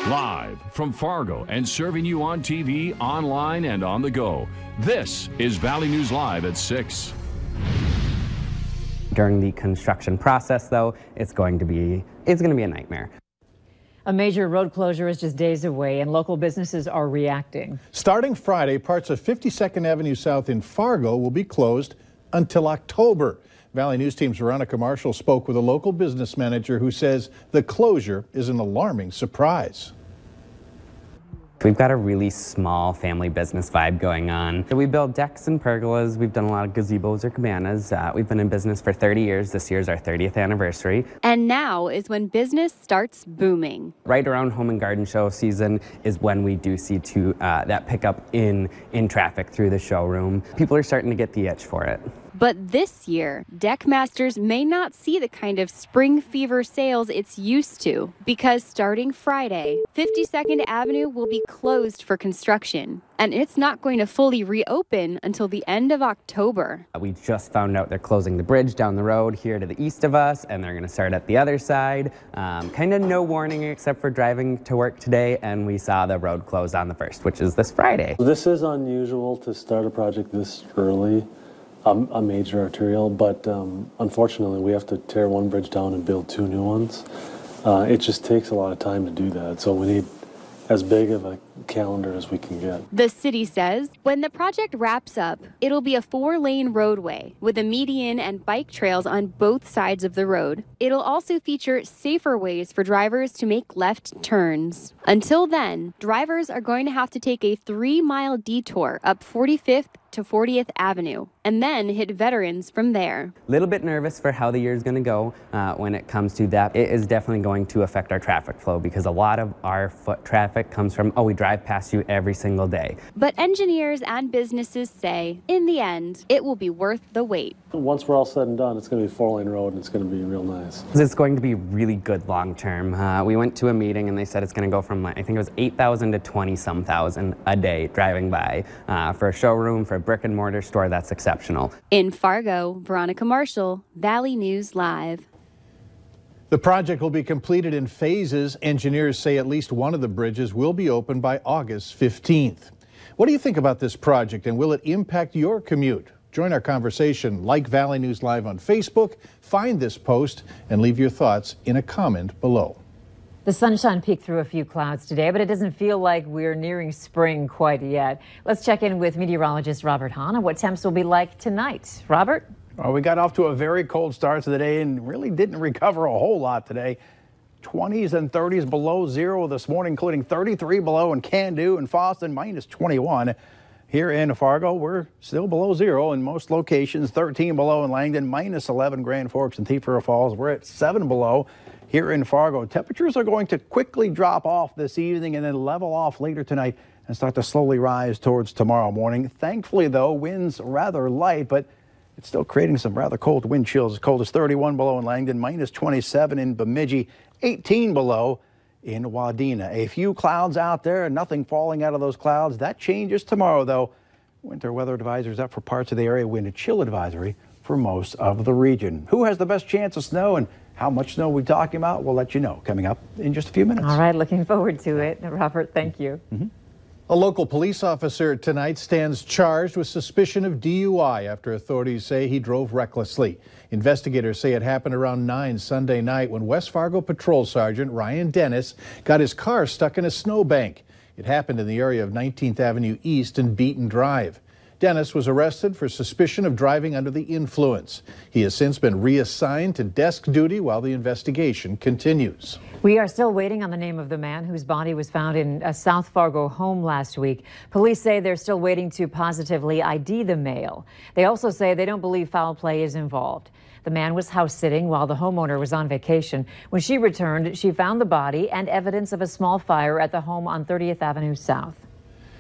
Live from Fargo and serving you on TV, online, and on the go. This is Valley News Live at 6. During the construction process, though, it's going to be a nightmare. A major road closure is just days away, and local businesses are reacting. Starting Friday, parts of 52nd Avenue South in Fargo will be closed until October. Valley News Team's Veronica Marshall spoke with a local business manager who says the closure is an alarming surprise. We've got a really small family business vibe going on. So we build decks and pergolas. We've done a lot of gazebos or cabanas. We've been in business for 30 years. This year's our 30th anniversary. And now is when business starts booming. Right around home and garden show season is when we do see that pickup in traffic through the showroom. People are starting to get the itch for it. But this year, Deckmasters may not see the kind of spring fever sales it's used to, because starting Friday, 52nd Avenue will be closed for construction, and it's not going to fully reopen until the end of October. We just found out they're closing the bridge down the road here to the east of us, and they're going to start at the other side. Kind of no warning except for driving to work today, and we saw the road close on the 1st, which is this Friday. This is unusual to start a project this early. A major arterial, but unfortunately we have to tear one bridge down and build 2 new ones. It just takes a lot of time to do that, so we need as big of a calendar as we can get. The city says when the project wraps up, it'll be a 4-lane roadway with a median and bike trails on both sides of the road. It'll also feature safer ways for drivers to make left turns. Until then, drivers are going to have to take a 3-mile detour up 45th to 40th Avenue, and then hit Veterans from there. A little bit nervous for how the year is going to go when it comes to that. It is definitely going to affect our traffic flow because a lot of our foot traffic comes from, we drive past you every single day. But engineers and businesses say, in the end, it will be worth the wait. Once we're all said and done, it's going to be a 4-lane road and it's going to be real nice. It's going to be really good long term. We went to a meeting and they said it's going to go from, I think it was 8,000 to 20-some thousand a day driving by. For a showroom, for a brick and mortar store, that's exceptional. In Fargo, Veronica Marshall, Valley News Live. The project will be completed in phases. Engineers say at least one of the bridges will be open by August 15th. What do you think about this project, and will it impact your commute? Join our conversation. Like Valley News Live on Facebook, find this post, and leave your thoughts in a comment below. The sunshine peeked through a few clouds today, but it doesn't feel like we're nearing spring quite yet. Let's check in with meteorologist Robert Hahn on what temps will be like tonight. Robert? Well, we got off to a very cold start to the day and really didn't recover a whole lot today. 20s and 30s below zero this morning, including 33 below in Cando and Fosston, minus 21. Here in Fargo, we're still below zero in most locations. 13 below in Langdon, minus 11 Grand Forks and Thief-River Falls. We're at 7 below here in Fargo. Temperatures are going to quickly drop off this evening and then level off later tonight and start to slowly rise towards tomorrow morning. Thankfully, though, winds rather light, but it's still creating some rather cold wind chills. As cold as 31 below in Langdon, minus 27 in Bemidji, 18 below in Wadena. A few clouds out there, nothing falling out of those clouds. That changes tomorrow, though. Winter weather advisories up for parts of the area. Wind and chill advisory for most of the region. Who has the best chance of snow and how much snow we're talking about? We'll let you know coming up in just a few minutes. All right, looking forward to it. Robert, thank you. A local police officer tonight stands charged with suspicion of DUI after authorities say he drove recklessly. Investigators say it happened around 9 Sunday night when West Fargo Patrol Sergeant Ryan Dennis got his car stuck in a snowbank. It happened in the area of 19th Avenue East and Beaton Drive. Dennis was arrested for suspicion of driving under the influence. He has since been reassigned to desk duty while the investigation continues. We are still waiting on the name of the man whose body was found in a South Fargo home last week. Police say they're still waiting to positively ID the male. They also say they don't believe foul play is involved. The man was house sitting while the homeowner was on vacation. When she returned, she found the body and evidence of a small fire at the home on 30th Avenue South.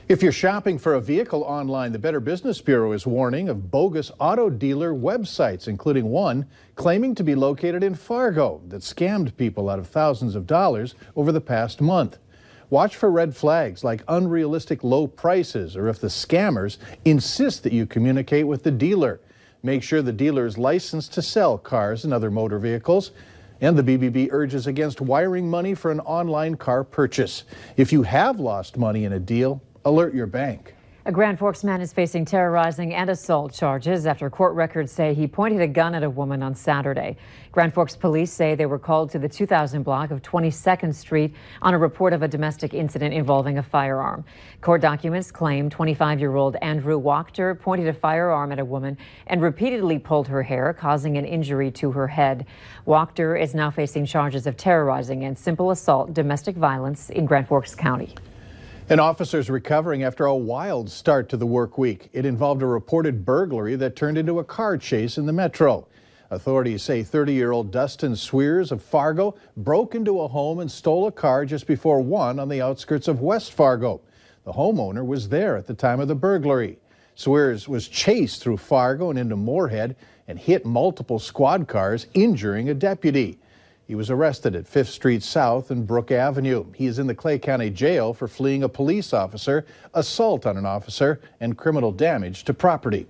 If you're shopping for a vehicle online, the Better Business Bureau is warning of bogus auto dealer websites, including one claiming to be located in Fargo that scammed people out of thousands of dollars over the past month. Watch for red flags like unrealistic low prices or if the scammers insist that you communicate with the dealer. Make sure the dealer is licensed to sell cars and other motor vehicles. And the BBB urges against wiring money for an online car purchase. If you have lost money in a deal, alert your bank. A Grand Forks man is facing terrorizing and assault charges after court records say he pointed a gun at a woman on Saturday. Grand Forks police say they were called to the 2000 block of 22nd Street on a report of a domestic incident involving a firearm. Court documents claim 25-year-old Andrew Wachter pointed a firearm at a woman and repeatedly pulled her hair, causing an injury to her head. Wachter is now facing charges of terrorizing and simple assault domestic violence in Grand Forks County. An officer's recovering after a wild start to the work week. It involved a reported burglary that turned into a car chase in the metro. Authorities say 30-year-old Dustin Swears of Fargo broke into a home and stole a car just before 1 on the outskirts of West Fargo. The homeowner was there at the time of the burglary. Swears was chased through Fargo and into Moorhead and hit multiple squad cars, injuring a deputy. He was arrested at 5th Street South and Brook Avenue. He is in the Clay County Jail for fleeing a police officer, assault on an officer, and criminal damage to property.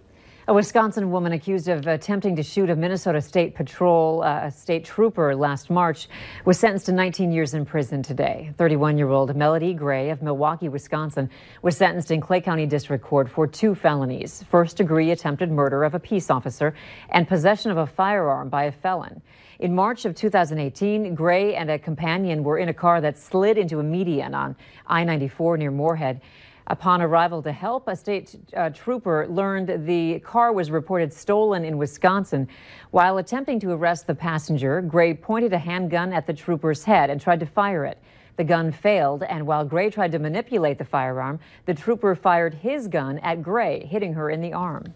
A Wisconsin woman accused of attempting to shoot a Minnesota State Patrol state trooper last March was sentenced to 19 years in prison today. 31-year-old Melody Gray of Milwaukee, Wisconsin, was sentenced in Clay County District Court for 2 felonies: first-degree attempted murder of a peace officer and possession of a firearm by a felon. In March of 2018, Gray and a companion were in a car that slid into a median on I-94 near Moorhead. Upon arrival to help, a state trooper learned the car was reported stolen in Wisconsin. While attempting to arrest the passenger, Gray pointed a handgun at the trooper's head and tried to fire it. The gun failed, and while Gray tried to manipulate the firearm, the trooper fired his gun at Gray, hitting her in the arm.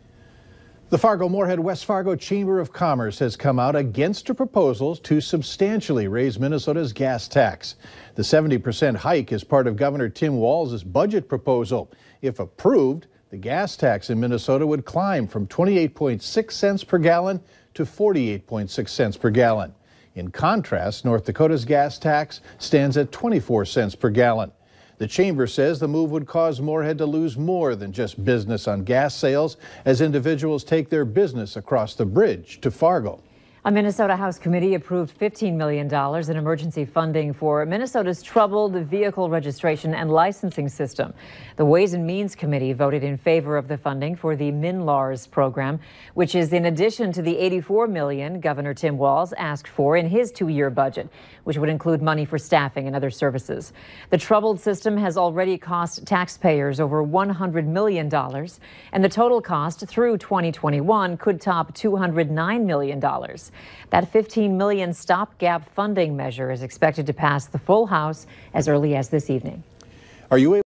The Fargo-Moorhead West Fargo Chamber of Commerce has come out against her proposals to substantially raise Minnesota's gas tax. The 70% hike is part of Governor Tim Walz's budget proposal. If approved, the gas tax in Minnesota would climb from 28.6 cents per gallon to 48.6 cents per gallon. In contrast, North Dakota's gas tax stands at 24 cents per gallon. The chamber says the move would cause Moorhead to lose more than just business on gas sales as individuals take their business across the bridge to Fargo. A Minnesota House committee approved $15 million in emergency funding for Minnesota's troubled vehicle registration and licensing system. The Ways and Means Committee voted in favor of the funding for the MNLARS program, which is in addition to the $84 million Governor Tim Walz asked for in his 2-year budget, which would include money for staffing and other services. The troubled system has already cost taxpayers over $100 million, and the total cost through 2021 could top $209 million. That $15 million stopgap funding measure is expected to pass the full House as early as this evening. Are you able